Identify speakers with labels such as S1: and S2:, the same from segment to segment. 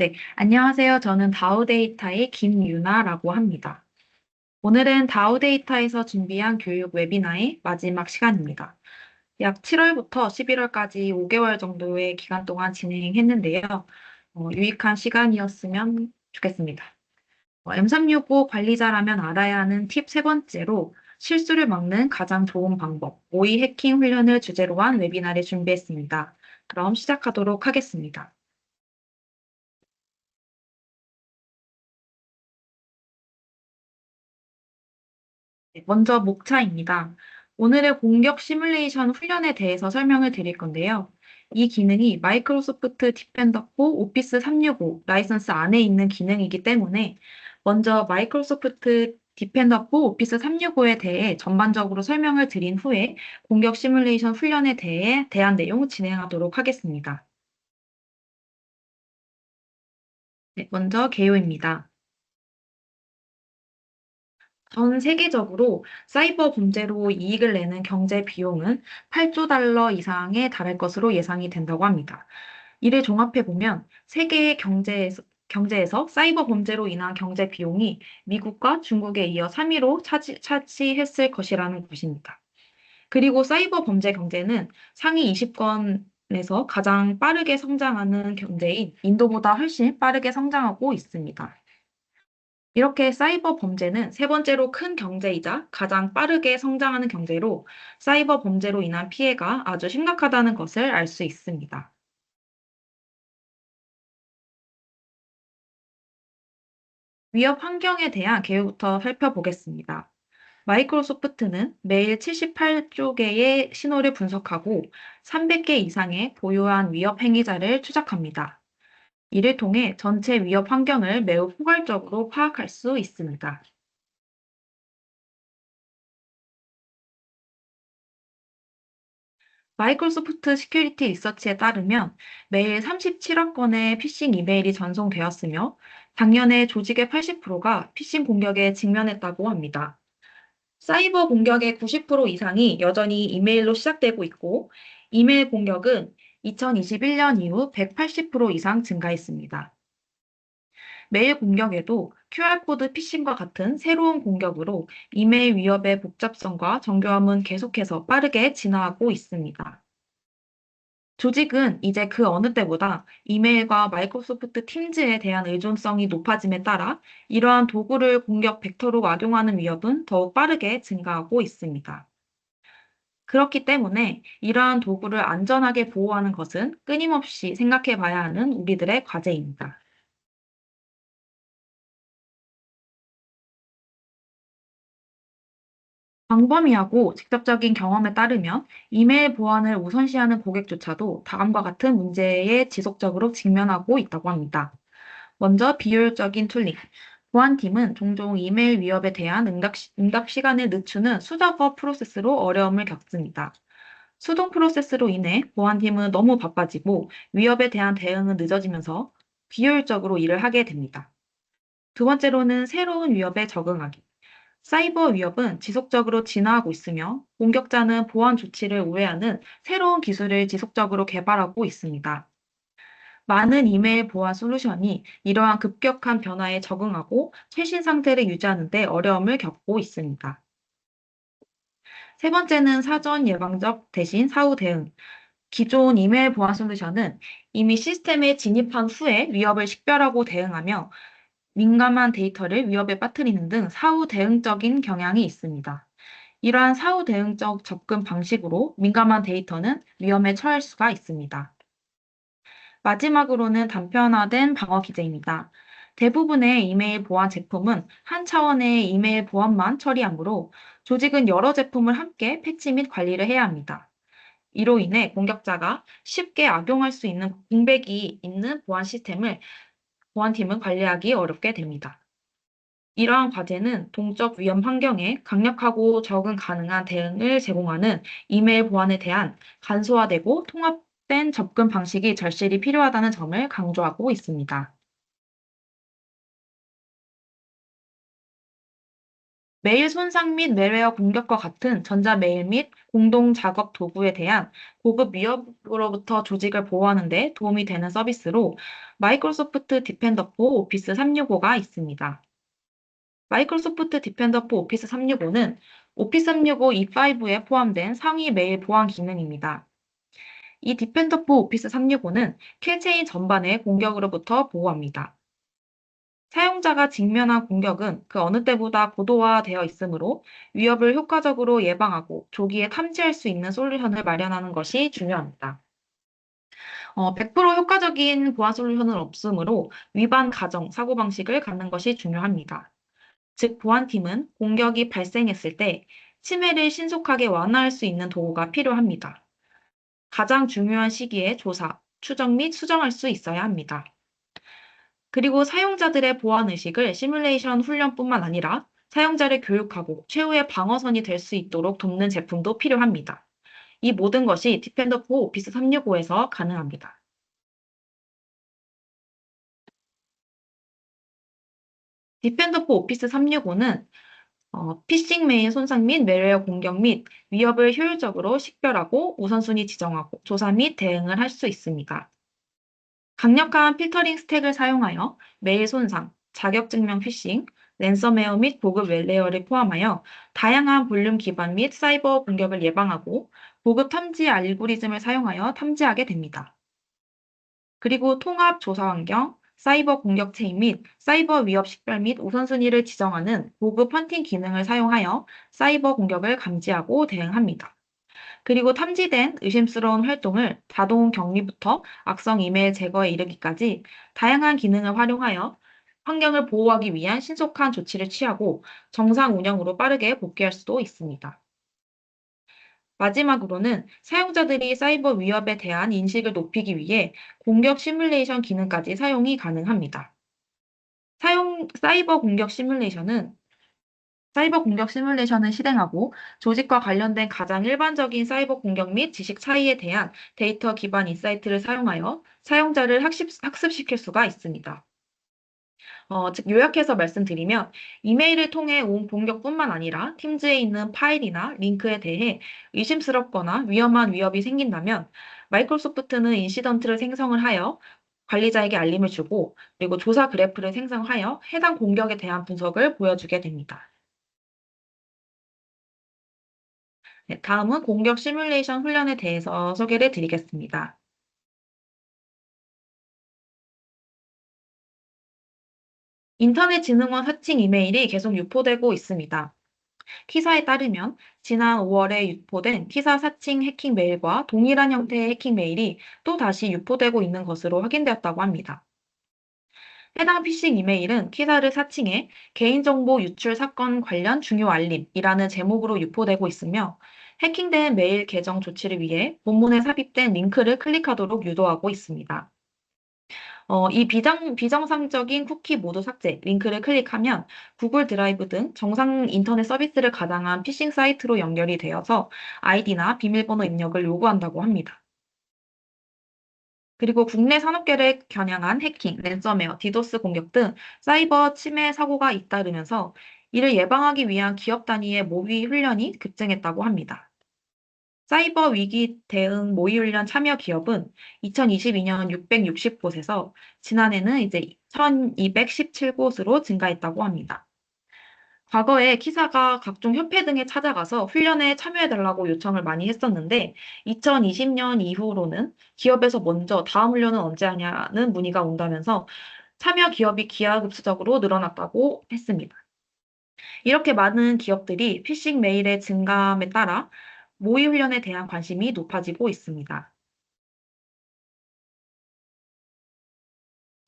S1: 네, 안녕하세요. 저는 다우데이터의 김유나라고 합니다. 오늘은 다우데이터에서 준비한 교육 웨비나의 마지막 시간입니다. 약 7월부터 11월까지 5개월 정도의 기간 동안 진행했는데요. 유익한 시간이었으면 좋겠습니다. M365 관리자라면 알아야 하는 팁 세 번째로 실수를 막는 가장 좋은 방법, 오이 해킹 훈련을 주제로 한 웨비나를 준비했습니다. 그럼 시작하도록 하겠습니다. 네, 먼저 목차입니다. 오늘의 공격 시뮬레이션 훈련에 대해서 설명을 드릴 건데요. 이 기능이 마이크로소프트 디펜더 4 오피스 365 라이선스 안에 있는 기능이기 때문에 먼저 마이크로소프트 디펜더 4 오피스 365에 대해 전반적으로 설명을 드린 후에 공격 시뮬레이션 훈련에 대한 내용 진행하도록 하겠습니다. 네, 먼저 개요입니다. 전 세계적으로 사이버 범죄로 이익을 내는 경제 비용은 8조 달러 이상에 달할 것으로 예상이 된다고 합니다. 이를 종합해 보면 세계의 경제에서 사이버 범죄로 인한 경제 비용이 미국과 중국에 이어 3위로 차지했을 것이라는 것입니다. 그리고 사이버 범죄 경제는 상위 20권에서 가장 빠르게 성장하는 경제인 인도보다 훨씬 빠르게 성장하고 있습니다. 이렇게 사이버 범죄는 세 번째로 큰 경제이자 가장 빠르게 성장하는 경제로 사이버 범죄로 인한 피해가 아주 심각하다는 것을 알 수 있습니다. 위협 환경에 대한 개요부터 살펴보겠습니다. 마이크로소프트는 매일 78조 개의 신호를 분석하고 300개 이상의 고유한 위협 행위자를 추적합니다. 이를 통해 전체 위협 환경을 매우 포괄적으로 파악할 수 있습니다. 마이크로소프트 시큐리티 리서치에 따르면 매일 37억 건의 피싱 이메일이 전송되었으며 작년에 조직의 80%가 피싱 공격에 직면했다고 합니다. 사이버 공격의 90% 이상이 여전히 이메일로 시작되고 있고 이메일 공격은 2021년 이후 180% 이상 증가했습니다. 메일 공격에도 QR코드 피싱과 같은 새로운 공격으로 이메일 위협의 복잡성과 정교함은 계속해서 빠르게 진화하고 있습니다. 조직은 이제 그 어느 때보다 이메일과 마이크로소프트 팀즈에 대한 의존성이 높아짐에 따라 이러한 도구를 공격 벡터로 악용하는 위협은 더욱 빠르게 증가하고 있습니다. 그렇기 때문에 이러한 도구를 안전하게 보호하는 것은 끊임없이 생각해 봐야 하는 우리들의 과제입니다. 광범위하고 직접적인 경험에 따르면 이메일 보안을 우선시하는 고객조차도 다음과 같은 문제에 지속적으로 직면하고 있다고 합니다. 먼저 비효율적인 툴링. 보안팀은 종종 이메일 위협에 대한 응답 시간을 늦추는 수작업 프로세스로 어려움을 겪습니다. 수동 프로세스로 인해 보안팀은 너무 바빠지고 위협에 대한 대응은 늦어지면서 비효율적으로 일을 하게 됩니다. 두 번째로는 새로운 위협에 적응하기. 사이버 위협은 지속적으로 진화하고 있으며 공격자는 보안 조치를 우회하는 새로운 기술을 지속적으로 개발하고 있습니다. 많은 이메일 보안 솔루션이 이러한 급격한 변화에 적응하고 최신 상태를 유지하는 데 어려움을 겪고 있습니다. 세 번째는 사전 예방적 대신 사후 대응. 기존 이메일 보안 솔루션은 이미 시스템에 진입한 후에 위협을 식별하고 대응하며 민감한 데이터를 위협에 빠뜨리는 등 사후 대응적인 경향이 있습니다. 이러한 사후 대응적 접근 방식으로 민감한 데이터는 위험에 처할 수가 있습니다. 마지막으로는 단편화된 방어 기제입니다. 대부분의 이메일 보안 제품은 한 차원의 이메일 보안만 처리하므로 조직은 여러 제품을 함께 패치 및 관리를 해야 합니다. 이로 인해 공격자가 쉽게 악용할 수 있는 공백이 있는 보안 시스템을 보안팀은 관리하기 어렵게 됩니다. 이러한 과제는 동적 위험 환경에 강력하고 적응 가능한 대응을 제공하는 이메일 보안에 대한 간소화되고 통합된 접근 방식이 절실히 필요하다는 점을 강조하고 있습니다. 메일 손상 및 매웨어 공격과 같은 전자메일 및 공동 작업 도구에 대한 고급 위협으로부터 조직을 보호하는 데 도움이 되는 서비스로 마이크로소프트 디펜더 포 오피스 365가 있습니다. 마이크로소프트 디펜더 포 오피스 365는 오피스 365 E5에 포함된 상위 메일 보안 기능입니다. 이 디펜더 포 오피스 365는 킬체인 전반의 공격으로부터 보호합니다. 사용자가 직면한 공격은 그 어느 때보다 고도화되어 있으므로 위협을 효과적으로 예방하고 조기에 탐지할 수 있는 솔루션을 마련하는 것이 중요합니다. 100% 효과적인 보안 솔루션은 없으므로 위반 가정, 사고방식을 갖는 것이 중요합니다. 즉, 보안팀은 공격이 발생했을 때 침해를 신속하게 완화할 수 있는 도구가 필요합니다. 가장 중요한 시기에 조사, 추적 및 수정할 수 있어야 합니다. 그리고 사용자들의 보안 의식을 시뮬레이션 훈련뿐만 아니라 사용자를 교육하고 최후의 방어선이 될 수 있도록 돕는 제품도 필요합니다. 이 모든 것이 디펜더 포 오피스 365에서 가능합니다. 디펜더 포 오피스 365는 피싱 메일 손상 및 매웨어 공격 및 위협을 효율적으로 식별하고 우선순위 지정하고 조사 및 대응을 할 수 있습니다. 강력한 필터링 스택을 사용하여 메일 손상, 자격증명 피싱, 랜섬웨어 및 고급 웰웨어를 포함하여 다양한 볼륨 기반 및 사이버 공격을 예방하고 고급 탐지 알고리즘을 사용하여 탐지하게 됩니다. 그리고 통합 조사 환경, 사이버 공격 체인 및 사이버 위협 식별 및 우선순위를 지정하는 고급 헌팅 기능을 사용하여 사이버 공격을 감지하고 대응합니다. 그리고 탐지된 의심스러운 활동을 자동 격리부터 악성 이메일 제거에 이르기까지 다양한 기능을 활용하여 환경을 보호하기 위한 신속한 조치를 취하고 정상 운영으로 빠르게 복귀할 수도 있습니다. 마지막으로는 사용자들이 사이버 위협에 대한 인식을 높이기 위해 공격 시뮬레이션 기능까지 사용이 가능합니다. 사이버 공격 시뮬레이션을 실행하고 조직과 관련된 가장 일반적인 사이버 공격 및 지식 차이에 대한 데이터 기반 인사이트를 사용하여 사용자를 학습시킬 수가 있습니다. 즉 요약해서 말씀드리면 이메일을 통해 온 공격뿐만 아니라 팀즈에 있는 파일이나 링크에 대해 의심스럽거나 위험한 위협이 생긴다면 마이크로소프트는 인시던트를 생성을 하여 관리자에게 알림을 주고 그리고 조사 그래프를 생성하여 해당 공격에 대한 분석을 보여주게 됩니다. 네, 다음은 공격 시뮬레이션 훈련에 대해서 소개를 드리겠습니다. 인터넷진흥원 사칭 이메일이 계속 유포되고 있습니다. 키사에 따르면 지난 5월에 유포된 키사 사칭 해킹 메일과 동일한 형태의 해킹 메일이 또 다시 유포되고 있는 것으로 확인되었다고 합니다. 해당 피싱 이메일은 키사를 사칭해 개인정보 유출 사건 관련 중요 알림이라는 제목으로 유포되고 있으며 해킹된 메일 계정 조치를 위해 본문에 삽입된 링크를 클릭하도록 유도하고 있습니다. 이 비정상적인 쿠키 모두 삭제 링크를 클릭하면 구글 드라이브 등 정상 인터넷 서비스를 가장한 피싱 사이트로 연결이 되어서 아이디나 비밀번호 입력을 요구한다고 합니다. 그리고 국내 산업계를 겨냥한 해킹, 랜섬웨어, 디도스 공격 등 사이버 침해 사고가 잇따르면서 이를 예방하기 위한 기업 단위의 모의 훈련이 급증했다고 합니다. 사이버 위기 대응 모의훈련 참여 기업은 2022년 660곳에서 지난해는 이제 1217곳으로 증가했다고 합니다. 과거에 키사가 각종 협회 등에 찾아가서 훈련에 참여해달라고 요청을 많이 했었는데 2020년 이후로는 기업에서 먼저 다음 훈련은 언제 하냐는 문의가 온다면서 참여 기업이 기하급수적으로 늘어났다고 했습니다. 이렇게 많은 기업들이 피싱 메일의 증감에 따라 모의 훈련에 대한 관심이 높아지고 있습니다.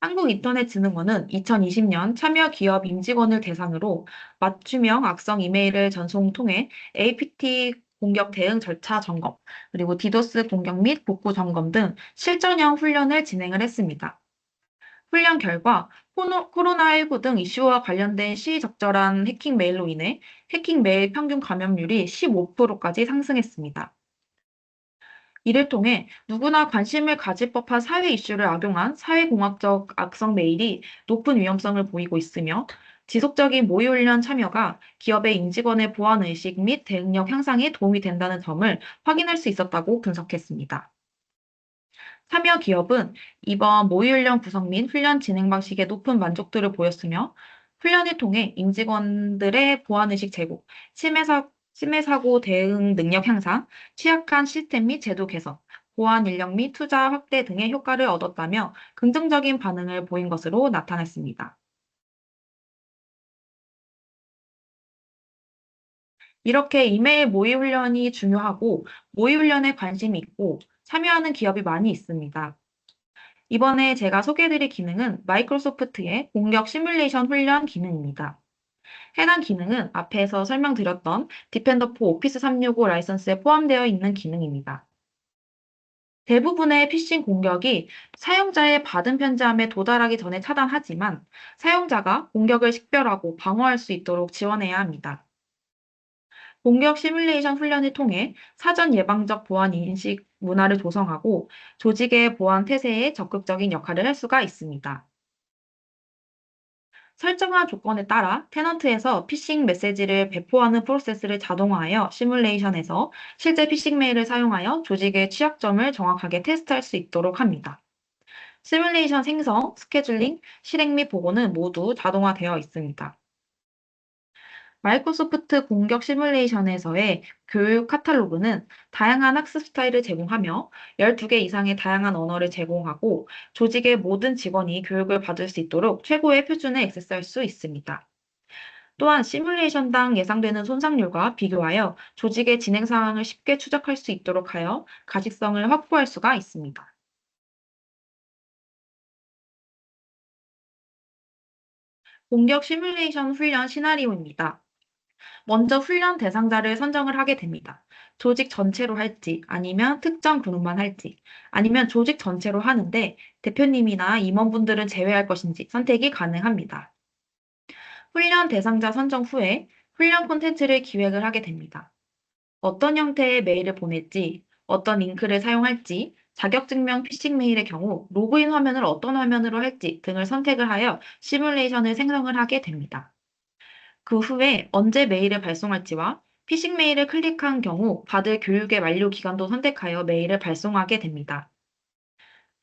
S1: 한국인터넷진흥원은 2020년 참여 기업 임직원을 대상으로 맞춤형 악성 이메일을 전송 통해 APT 공격 대응 절차 점검, 그리고 디도스 공격 및 복구 점검 등 실전형 훈련을 진행을 했습니다. 훈련 결과 코로나19 등 이슈와 관련된 시의적절한 해킹 메일로 인해 해킹 메일 평균 감염률이 15%까지 상승했습니다. 이를 통해 누구나 관심을 가질 법한 사회 이슈를 악용한 사회공학적 악성 메일이 높은 위험성을 보이고 있으며 지속적인 모의훈련 참여가 기업의 임직원의 보안의식 및 대응력 향상에 도움이 된다는 점을 확인할 수 있었다고 분석했습니다. 참여 기업은 이번 모의훈련 구성 및 훈련 진행 방식에 높은 만족도를 보였으며, 훈련을 통해 임직원들의 보안의식 제고, 침해 사고 대응 능력 향상, 취약한 시스템 및 제도 개선, 보안 인력 및 투자 확대 등의 효과를 얻었다며 긍정적인 반응을 보인 것으로 나타났습니다. 이렇게 이메일 모의 훈련이 중요하고 모의 훈련에 관심이 있고 참여하는 기업이 많이 있습니다. 이번에 제가 소개해드릴 기능은 마이크로소프트의 공격 시뮬레이션 훈련 기능입니다. 해당 기능은 앞에서 설명드렸던 디펜더 4 오피스 365 라이선스에 포함되어 있는 기능입니다. 대부분의 피싱 공격이 사용자의 받은 편지함에 도달하기 전에 차단하지만, 사용자가 공격을 식별하고 방어할 수 있도록 지원해야 합니다. 공격 시뮬레이션 훈련을 통해 사전 예방적 보안 인식 문화를 조성하고 조직의 보안 태세에 적극적인 역할을 할 수가 있습니다. 설정한 조건에 따라 테넌트에서 피싱 메시지를 배포하는 프로세스를 자동화하여 시뮬레이션에서 실제 피싱 메일을 사용하여 조직의 취약점을 정확하게 테스트할 수 있도록 합니다. 시뮬레이션 생성, 스케줄링, 실행 및 보고는 모두 자동화되어 있습니다. 마이크로소프트 공격 시뮬레이션에서의 교육 카탈로그는 다양한 학습 스타일을 제공하며 12개 이상의 다양한 언어를 제공하고 조직의 모든 직원이 교육을 받을 수 있도록 최고의 표준을 액세스할 수 있습니다. 또한 시뮬레이션당 예상되는 손상률과 비교하여 조직의 진행 상황을 쉽게 추적할 수 있도록 하여 가직성을 확보할 수가 있습니다. 공격 시뮬레이션 훈련 시나리오입니다. 먼저 훈련 대상자를 선정을 하게 됩니다. 조직 전체로 할지, 아니면 특정 그룹만 할지, 아니면 조직 전체로 하는데 대표님이나 임원분들은 제외할 것인지 선택이 가능합니다. 훈련 대상자 선정 후에 훈련 콘텐츠를 기획을 하게 됩니다. 어떤 형태의 메일을 보낼지, 어떤 링크를 사용할지, 자격증명 피싱 메일의 경우 로그인 화면을 어떤 화면으로 할지 등을 선택을 하여 시뮬레이션을 생성을 하게 됩니다. 그 후에 언제 메일을 발송할지와 피싱 메일을 클릭한 경우 받을 교육의 만료 기간도 선택하여 메일을 발송하게 됩니다.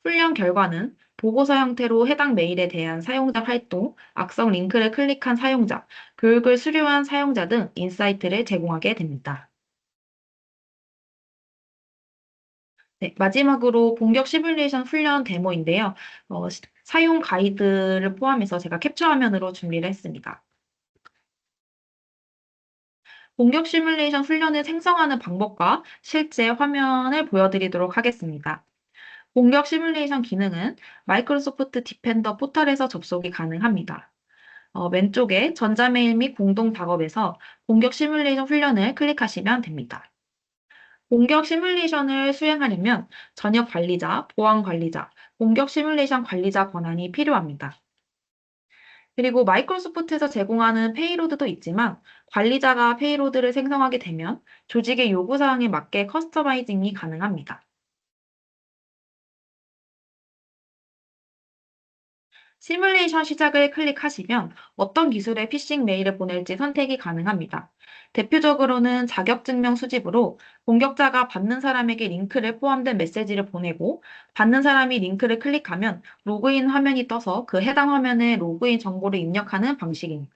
S1: 훈련 결과는 보고서 형태로 해당 메일에 대한 사용자 활동, 악성 링크를 클릭한 사용자, 교육을 수료한 사용자 등 인사이트를 제공하게 됩니다. 네, 마지막으로 공격 시뮬레이션 훈련 데모인데요. 사용 가이드를 포함해서 제가 캡처 화면으로 준비를 했습니다. 공격 시뮬레이션 훈련을 생성하는 방법과 실제 화면을 보여드리도록 하겠습니다. 공격 시뮬레이션 기능은 마이크로소프트 디펜더 포털에서 접속이 가능합니다. 왼쪽에 전자메일 및 공동 작업에서 공격 시뮬레이션 훈련을 클릭하시면 됩니다. 공격 시뮬레이션을 수행하려면 전역 관리자, 보안 관리자, 공격 시뮬레이션 관리자 권한이 필요합니다. 그리고 마이크로소프트에서 제공하는 페이로드도 있지만, 관리자가 페이로드를 생성하게 되면 조직의 요구사항에 맞게 커스터마이징이 가능합니다. 시뮬레이션 시작을 클릭하시면 어떤 기술의 피싱 메일을 보낼지 선택이 가능합니다. 대표적으로는 자격증명 수집으로 공격자가 받는 사람에게 링크를 포함된 메시지를 보내고, 받는 사람이 링크를 클릭하면 로그인 화면이 떠서 그 해당 화면에 로그인 정보를 입력하는 방식입니다.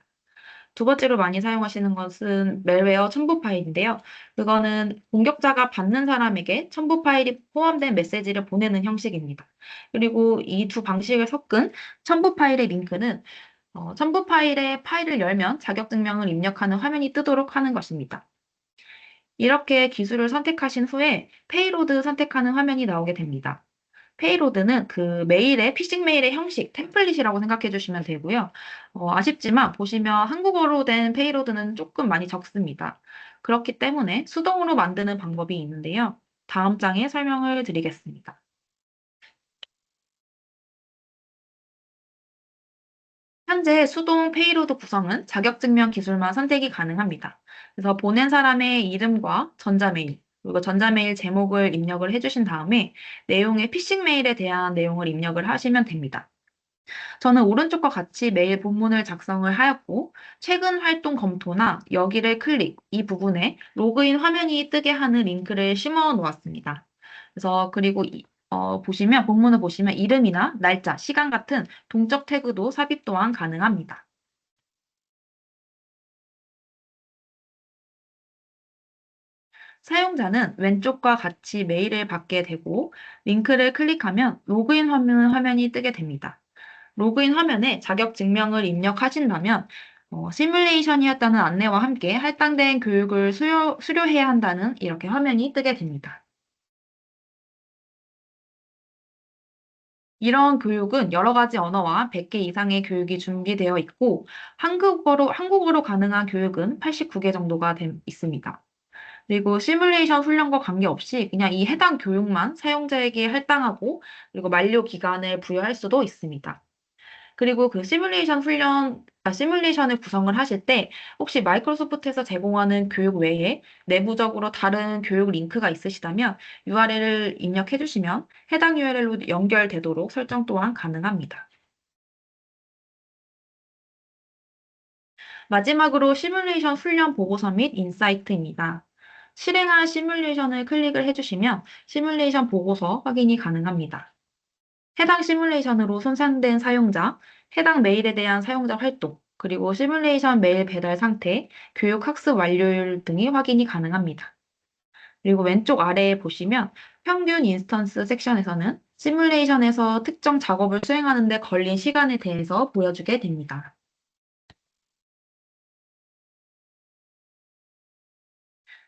S1: 두 번째로 많이 사용하시는 것은 멜웨어 첨부 파일인데요. 그거는 공격자가 받는 사람에게 첨부 파일이 포함된 메시지를 보내는 형식입니다. 그리고 이 두 방식을 섞은 첨부 파일의 링크는 첨부 파일의 파일을 열면 자격증명을 입력하는 화면이 뜨도록 하는 것입니다. 이렇게 기술을 선택하신 후에 페이로드 선택하는 화면이 나오게 됩니다. 페이로드는 그 메일의, 피싱 메일의 형식, 템플릿이라고 생각해 주시면 되고요. 아쉽지만 보시면 한국어로 된 페이로드는 조금 많이 적습니다. 그렇기 때문에 수동으로 만드는 방법이 있는데요. 다음 장에 설명을 드리겠습니다. 현재 수동 페이로드 구성은 자격증명 기술만 선택이 가능합니다. 그래서 보낸 사람의 이름과 전자메일, 그리고 전자메일 제목을 입력을 해주신 다음에 내용의 피싱 메일에 대한 내용을 입력을 하시면 됩니다. 저는 오른쪽과 같이 매일 본문을 작성을 하였고, 최근 활동 검토나 여기를 클릭, 이 부분에 로그인 화면이 뜨게 하는 링크를 심어 놓았습니다. 그래서 그리고 보시면, 본문을 보시면 이름이나 날짜, 시간 같은 동적 태그도 삽입 또한 가능합니다. 사용자는 왼쪽과 같이 메일을 받게 되고, 링크를 클릭하면 로그인 화면이 뜨게 됩니다. 로그인 화면에 자격 증명을 입력하신다면 시뮬레이션이었다는 안내와 함께 할당된 교육을 수료해야 한다는 이렇게 화면이 뜨게 됩니다. 이런 교육은 여러 가지 언어와 100개 이상의 교육이 준비되어 있고 한국어로 가능한 교육은 89개 정도가 있습니다. 그리고 시뮬레이션 훈련과 관계없이 그냥 이 해당 교육만 사용자에게 할당하고 그리고 만료 기간을 부여할 수도 있습니다. 그리고 그 시뮬레이션을 구성을 하실 때 혹시 마이크로소프트에서 제공하는 교육 외에 내부적으로 다른 교육 링크가 있으시다면 URL을 입력해 주시면 해당 URL로 연결되도록 설정 또한 가능합니다. 마지막으로 시뮬레이션 훈련 보고서 및 인사이트입니다. 실행한 시뮬레이션을 클릭을 해주시면 시뮬레이션 보고서 확인이 가능합니다. 해당 시뮬레이션으로 손상된 사용자, 해당 메일에 대한 사용자 활동, 그리고 시뮬레이션 메일 배달 상태, 교육 학습 완료율 등이 확인이 가능합니다. 그리고 왼쪽 아래에 보시면 평균 인스턴스 섹션에서는 시뮬레이션에서 특정 작업을 수행하는 데 걸린 시간에 대해서 보여주게 됩니다.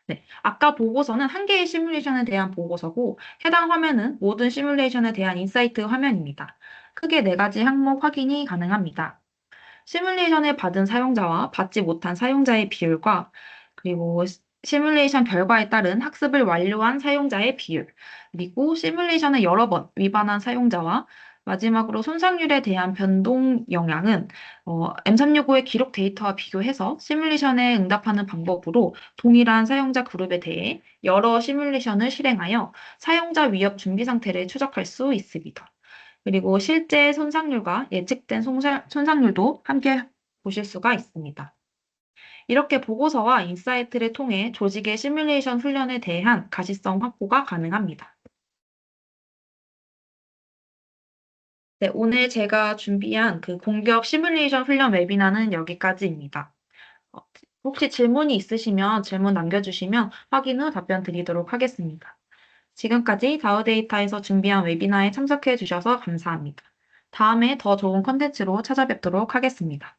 S1: 네, 아까 보고서는 한 개의 시뮬레이션에 대한 보고서고 해당 화면은 모든 시뮬레이션에 대한 인사이트 화면입니다. 크게 네 가지 항목 확인이 가능합니다. 시뮬레이션을 받은 사용자와 받지 못한 사용자의 비율과 그리고 시뮬레이션 결과에 따른 학습을 완료한 사용자의 비율, 그리고 시뮬레이션을 여러 번 위반한 사용자와 마지막으로 손상률에 대한 변동 영향은 M365의 기록 데이터와 비교해서 시뮬레이션에 응답하는 방법으로 동일한 사용자 그룹에 대해 여러 시뮬레이션을 실행하여 사용자 위협 준비 상태를 추적할 수 있습니다. 그리고 실제 손상률과 예측된 손상률도 함께 보실 수가 있습니다. 이렇게 보고서와 인사이트를 통해 조직의 시뮬레이션 훈련에 대한 가시성 확보가 가능합니다. 네, 오늘 제가 준비한 그 공격 시뮬레이션 훈련 웨비나는 여기까지입니다. 어, 혹시 질문이 있으시면 질문 남겨주시면 확인 후 답변 드리도록 하겠습니다. 지금까지 다우데이터에서 준비한 웨비나에 참석해 주셔서 감사합니다. 다음에 더 좋은 컨텐츠로 찾아뵙도록 하겠습니다.